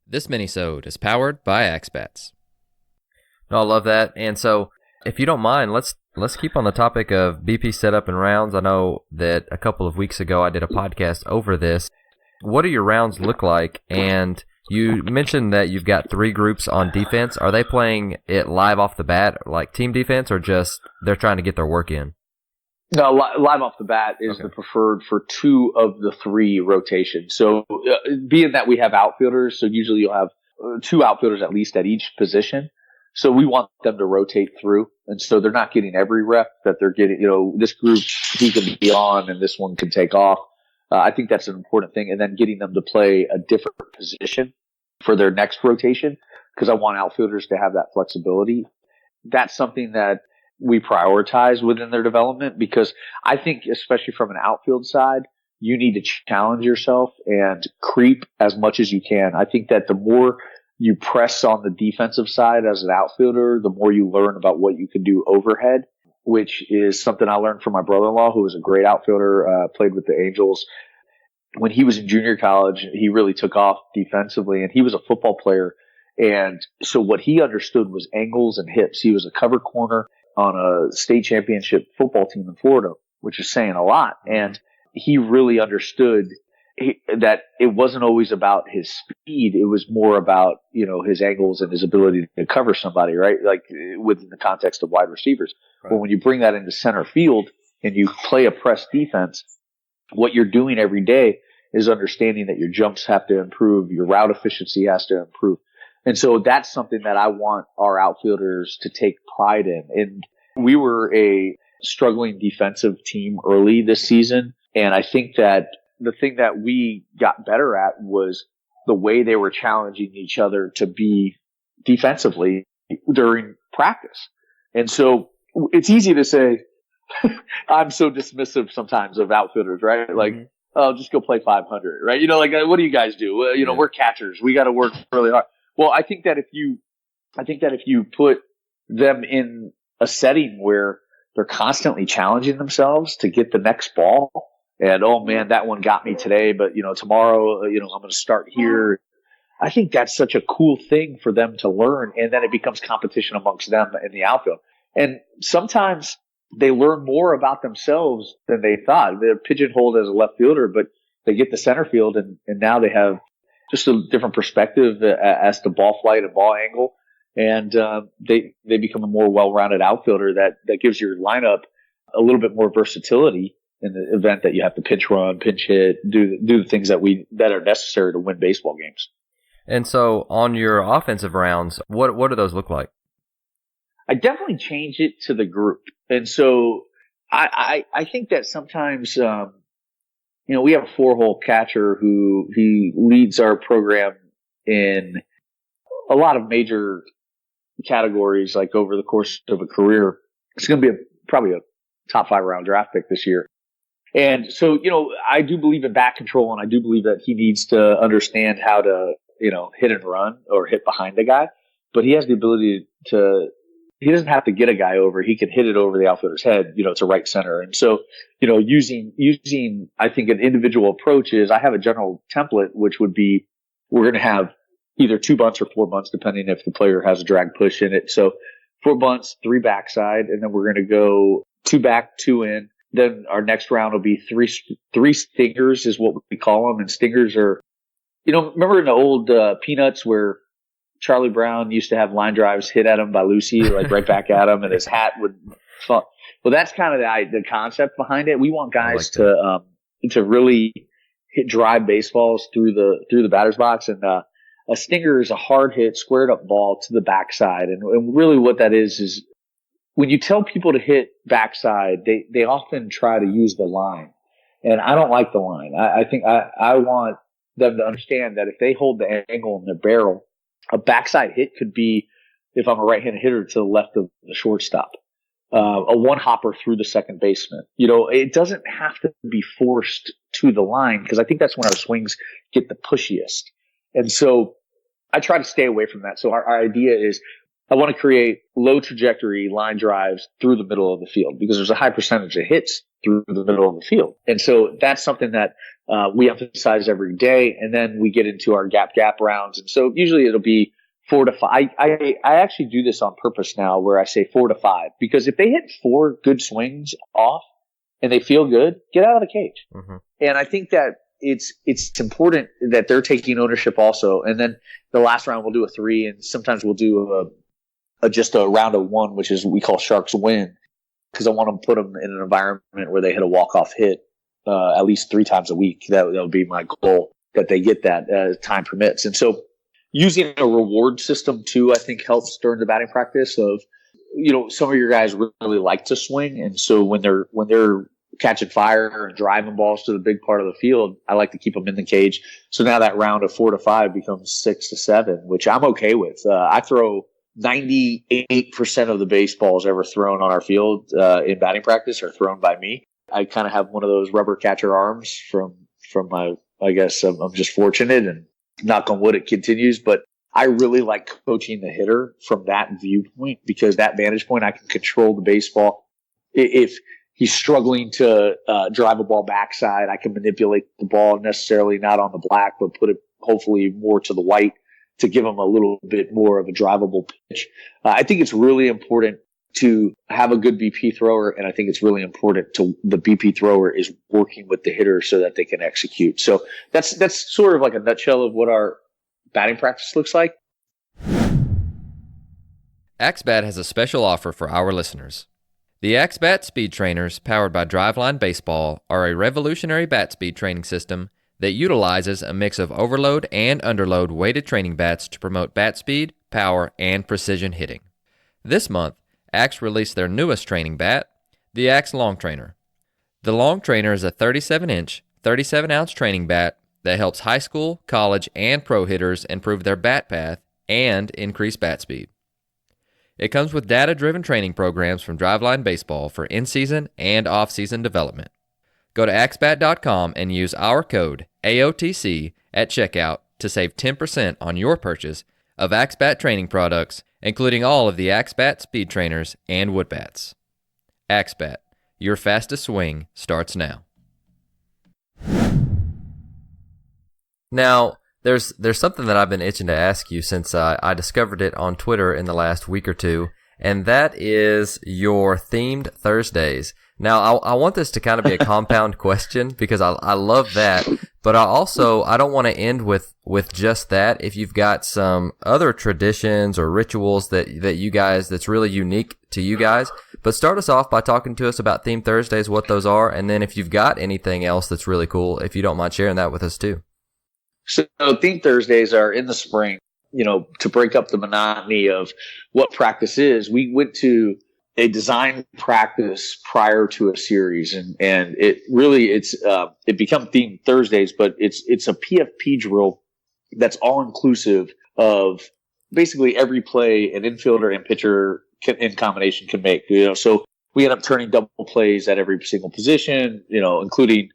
This minisode is powered by XBets. No, I love that. And so, if you don't mind, let's keep on the topic of BP setup and rounds. I know that a couple of weeks ago I did a podcast over this. What do your rounds look like? And you mentioned that you've got 3 groups on defense. Are they playing it live off the bat, like team defense, or just they're trying to get their work in? No, live off the bat is the preferred for 2 of the 3 rotations. So being that we have outfielders, so usually you'll have 2 outfielders at least at each position. So we want them to rotate through. And so they're not getting every rep that they're getting, this group, he can be on and this one can take off. I think that's an important thing. And then getting them to play a different position for their next rotation, because I want outfielders to have that flexibility. That's something that we prioritize within their development, because I think, especially from an outfield side, you need to challenge yourself and creep as much as you can. I think that the more you press on the defensive side as an outfielder, the more you learn about what you can do overhead, which is something I learned from my brother-in-law, who was a great outfielder, played with the Angels. When he was in junior college, he really took off defensively, and he was a football player. And so what he understood was angles and hips. He was a cover corner on a state championship football team in Florida, which is saying a lot. And he really understood that it wasn't always about his speed. It was more about, his angles and his ability to cover somebody, right? Like within the context of wide receivers. Right. But when you bring that into center field and you play a press defense, what you're doing every day is understanding that your jumps have to improve, your route efficiency has to improve. And so that's something that I want our outfielders to take pride in. And we were a struggling defensive team early this season. And I think that the thing that we got better at was the way they were challenging each other to be defensively during practice. And so it's easy to say, I'm so dismissive sometimes of outfielders, right? Like, oh, just go play 500, right? What do you guys do? Well, we're catchers. We got to work really hard. Well, I think that if you put them in a setting where they're constantly challenging themselves to get the next ball, and oh man, that one got me today, but tomorrow, I'm going to start here. I think that's such a cool thing for them to learn, and then it becomes competition amongst them in the outfield. And sometimes they learn more about themselves than they thought. They're pigeonholed as a left fielder, but they get to center field, and now they have just a different perspective as to ball flight and ball angle. And they become a more well-rounded outfielder that gives your lineup a little bit more versatility in the event that you have to pinch run, pinch hit, do the things that are necessary to win baseball games. And so on your offensive rounds, what do those look like? I definitely change it to the group. And so I think that sometimes we have a 4-hole catcher who he leads our program in a lot of major categories, like over the course of a career. It's going to be probably a top 5 round draft pick this year. And so, I do believe in bat control, and I do believe that he needs to understand how to, hit and run or hit behind the guy. But he has the ability he doesn't have to get a guy over. He can hit it over the outfielder's head, to right center. And so, using, I think an individual approach is, I have a general template, which would be, we're going to have either 2 bunts or 4 bunts, depending if the player has a drag push in it. So 4 bunts, 3 backside, and then we're going to go 2 back, 2 in. Then our next round will be three stingers is what we call them. And stingers are, remember in the old Peanuts where Charlie Brown used to have line drives hit at him by Lucy, like right back at him, and his hat would fall. Well, that's kind of the concept behind it. We want guys to really drive baseballs through the batter's box, and a stinger is a hard hit, squared up ball to the backside. And really what that is when you tell people to hit backside, they often try to use the line. And I don't like the line. I think I want them to understand that if they hold the angle in their barrel, a backside hit could be, if I'm a right-handed hitter, to the left of the shortstop. A one-hopper through the second baseman. It doesn't have to be forced to the line, because I think that's when our swings get the pushiest. And so I try to stay away from that. So our idea is, I want to create low trajectory line drives through the middle of the field, because there's a high percentage of hits through the middle of the field. And so that's something that we emphasize every day. And then we get into our gap rounds. And so usually it'll be 4 to 5. I actually do this on purpose now where I say 4 to 5, because if they hit 4 good swings off and they feel good, get out of the cage. Mm-hmm. And I think that it's important that they're taking ownership also. And then the last round we'll do a 3, and sometimes we'll do just a round of 1, which is what we call Sharks Win, because I want to put them in an environment where they hit a walk-off hit at least 3 times a week. That'll be my goal, that they get that as time permits. And so using a reward system too, I think helps during the batting practice of, some of your guys really like to swing. And so when they're catching fire and driving balls to the big part of the field, I like to keep them in the cage. So now that round of 4 to 5 becomes 6 to 7, which I'm okay with. I throw 98% of the baseballs ever thrown on our field in batting practice are thrown by me. I kind of have one of those rubber catcher arms from my, I guess I'm just fortunate, and knock on wood, it continues. But I really like coaching the hitter from that viewpoint, because that vantage point, I can control the baseball. If he's struggling to drive a ball backside, I can manipulate the ball, necessarily not on the black, but put it hopefully more to the white to give him a little bit more of a drivable pitch. I think it's really important to have a good BP thrower, and I think it's really important to the BP thrower is working with the hitter so that they can execute. So that's sort of like a nutshell of what our batting practice looks like. AXBAT has a special offer for our listeners. The AXBAT Speed Trainers, powered by Driveline Baseball, are a revolutionary bat speed training system that utilizes a mix of overload and underload weighted training bats to promote bat speed, power, and precision hitting. This month, Axe released their newest training bat, the Axe Long Trainer. The Long Trainer is a 37-inch, 37-ounce training bat that helps high school, college, and pro hitters improve their bat path and increase bat speed. It comes with data-driven training programs from Driveline Baseball for in-season and off-season development. Go to axbat.com and use our code AOTC at checkout to save 10% on your purchase of AXBAT training products, including all of the AXBAT speed trainers and wood bats. AXBAT, your fastest swing starts now. Now, there's something that I've been itching to ask you since I discovered it on Twitter in the last week or two, and that is your themed Thursdays. Now, I want this to kind of be a compound question, because I love that, but I don't want to end with just that. If you've got some other traditions or rituals that you guys, that's really unique to you guys, but start us off by talking to us about themed Thursdays, what those are, and then if you've got anything else that's really cool, if you don't mind sharing that with us too. So themed Thursdays are in the spring, to break up the monotony of what practice is. We went to a design practice prior to a series, and it become themed Thursdays, but it's a PFP drill that's all inclusive of basically every play an infielder and pitcher in combination can make. So we end up turning double plays at every single position, including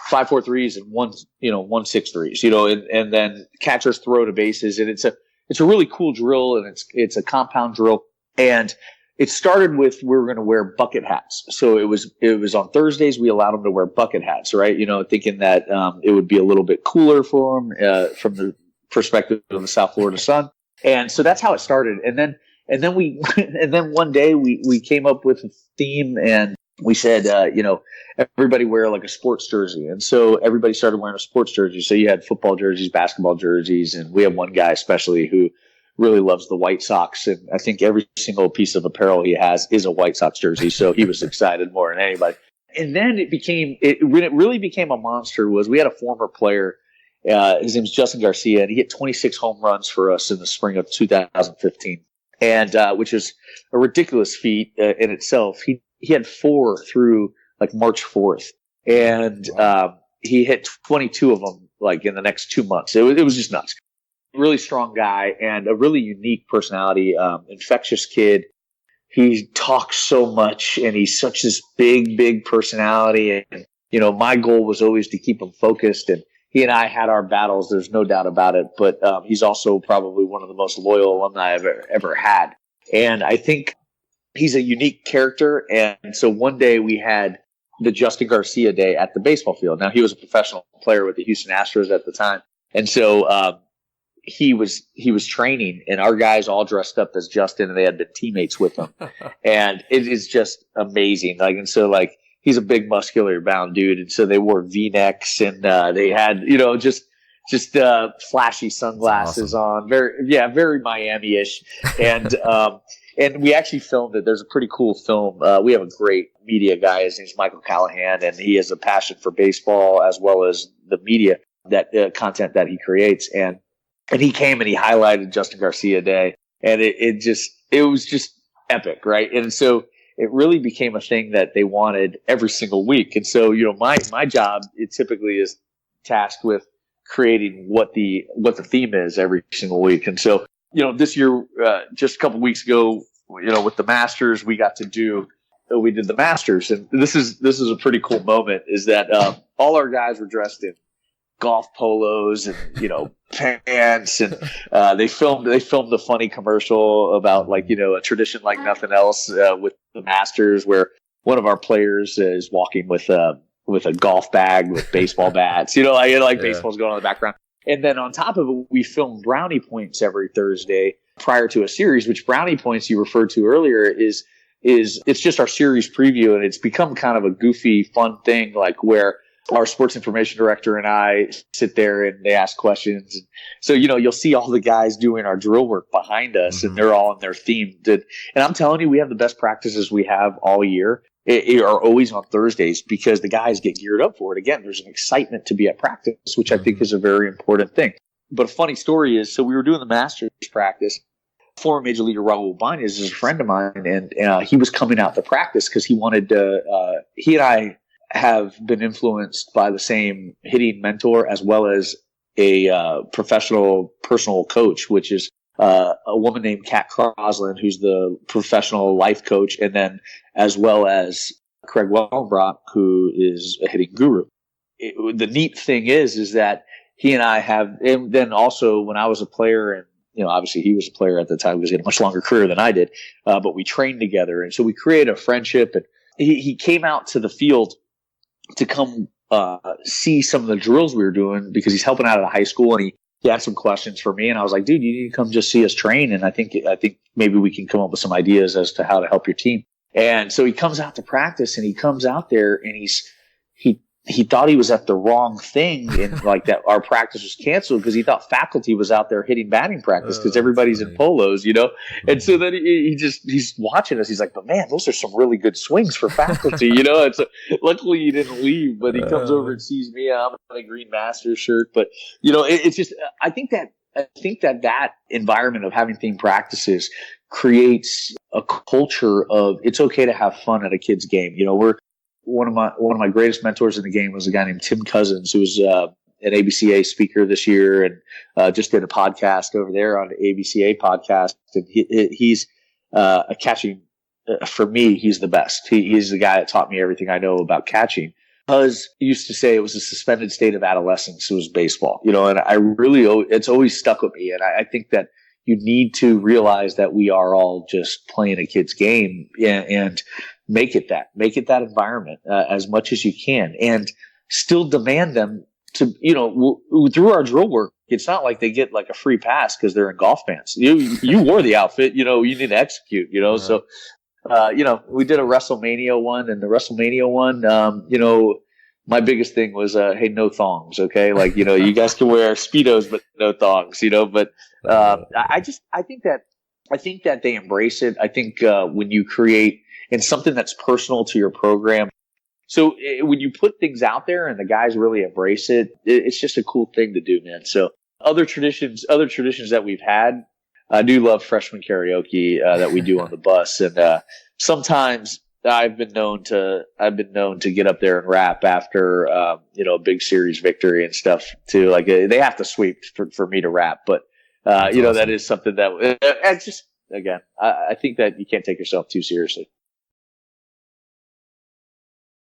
5-4-3s and 1-6-3s, and then catchers throw to bases, and it's a really cool drill, and it's a compound drill. And it started with, we were going to wear bucket hats. So it was on Thursdays, we allowed them to wear bucket hats, right? Thinking that it would be a little bit cooler for them from the perspective of the South Florida sun. And so that's how it started. And then one day we came up with a theme, and we said, everybody wear like a sports jersey. And so everybody started wearing a sports jersey. So you had football jerseys, basketball jerseys, and we have one guy especially who really loves the White Sox. And I think every single piece of apparel he has is a White Sox jersey. So he was excited more than anybody. And then when it really became a monster was we had a former player, his name is Justin Garcia, and he hit 26 home runs for us in the spring of 2015. And, which is a ridiculous feat in itself. He had 4 through like March 4th, and he hit 22 of them like in the next 2 months. It was just nuts. Really strong guy and a really unique personality, infectious kid. He talks so much, and he's such this big personality. And, my goal was always to keep him focused, and he and I had our battles. There's no doubt about it, but he's also probably one of the most loyal alumni I've ever had. And I think he's a unique character. And so one day we had the Justin Garcia Day at the baseball field. Now, he was a professional player with the Houston Astros at the time. And so he was training, and our guys all dressed up as Justin, and they had been teammates with him. And it is just amazing. Like, and so, like, he's a big, muscular bound dude. And so they wore V-necks, and they had, just flashy sunglasses on. Very Miami-ish. And we actually filmed it. There's a pretty cool film. We have a great media guy. His name's Michael Callahan, and he has a passion for baseball as well as the media, that content that he creates. And he came and he highlighted Justin Garcia Day, and it was just epic, right? And so it really became a thing that they wanted every single week. And so, my job, it typically is tasked with creating what the theme is every single week. And so, this year, just a couple weeks ago, with the Masters, we did the Masters, and this is a pretty cool moment. Is that all our guys were dressed in golf polos and pants, and they filmed a funny commercial about a tradition like nothing else with the Masters, where one of our players is walking with a golf bag with baseball bats, baseball's going on in the background. And then on top of it, we film brownie points every Thursday prior to a series, which brownie points you referred to earlier is it's just our series preview, and it's become kind of a goofy, fun thing, like where our sports information director and I sit there and they ask questions. And so, you'll see all the guys doing our drill work behind us, and they're all in their theme. And I'm telling you, we have the best practices we have all year. Are always on Thursdays, because the guys get geared up for it. Again, there's an excitement to be at practice, which I think is a very important thing. But a funny story is, so we were doing the Masters practice. Former Major Leaguer Raul Bañez is a friend of mine, and he was coming out to practice because he wanted to. He and I have been influenced by the same hitting mentor as well as a professional personal coach, which is a woman named Kat Crosland, who's the professional life coach, and then as well as Craig Wellenbrock, who is a hitting guru. The neat thing is that he and I have, and then also when I was a player, and obviously he was a player at the time, because he had a much longer career than I did, but we trained together, and so we created a friendship. And he came out to the field to come see some of the drills we were doing, because he's helping out at a high school, and he had some questions for me, and I was like, dude, you need to come just see us train, and I think maybe we can come up with some ideas as to how to help your team. And so he comes out to practice, and he comes out there, and he thought he was at the wrong thing, and like that our practice was canceled because he thought faculty was out there hitting batting practice because everybody's in polos, And so then he's watching us. He's like, but man, those are some really good swings for faculty, And so luckily he didn't leave, but he comes over and sees me. I'm in a green Masters shirt, but it's just I think that environment of having theme practices creates a culture of it's okay to have fun at a kid's game. One of my greatest mentors in the game was a guy named Tim Cousins, who was an ABCA speaker this year, and just did a podcast over there on the ABCA podcast. And he's a catching. For me, he's the best. He's the guy that taught me everything I know about catching. Buzz used to say it was a suspended state of adolescence. It was baseball, and it's always stuck with me. And I think that you need to realize that we are all just playing a kid's game, and make it that environment as much as you can, and still demand them to, through our drill work. It's not like they get like a free pass because they're in golf pants. You wore the outfit, you need to execute, Right. So, we did a WrestleMania one, and the WrestleMania one, my biggest thing was, hey, no thongs. Okay. Like, you guys can wear Speedos, but no thongs, but, I think that they embrace it. I think, when you create, and something that's personal to your program. So when you put things out there and the guys really embrace it, it's just a cool thing to do, man. So other traditions that we've had, I do love freshman karaoke that we do on the bus, and sometimes I've been known to get up there and rap after a big series victory and stuff too. Like they have to sweep for me to rap, but awesome. That is something that it's just. Again, I think that you can't take yourself too seriously.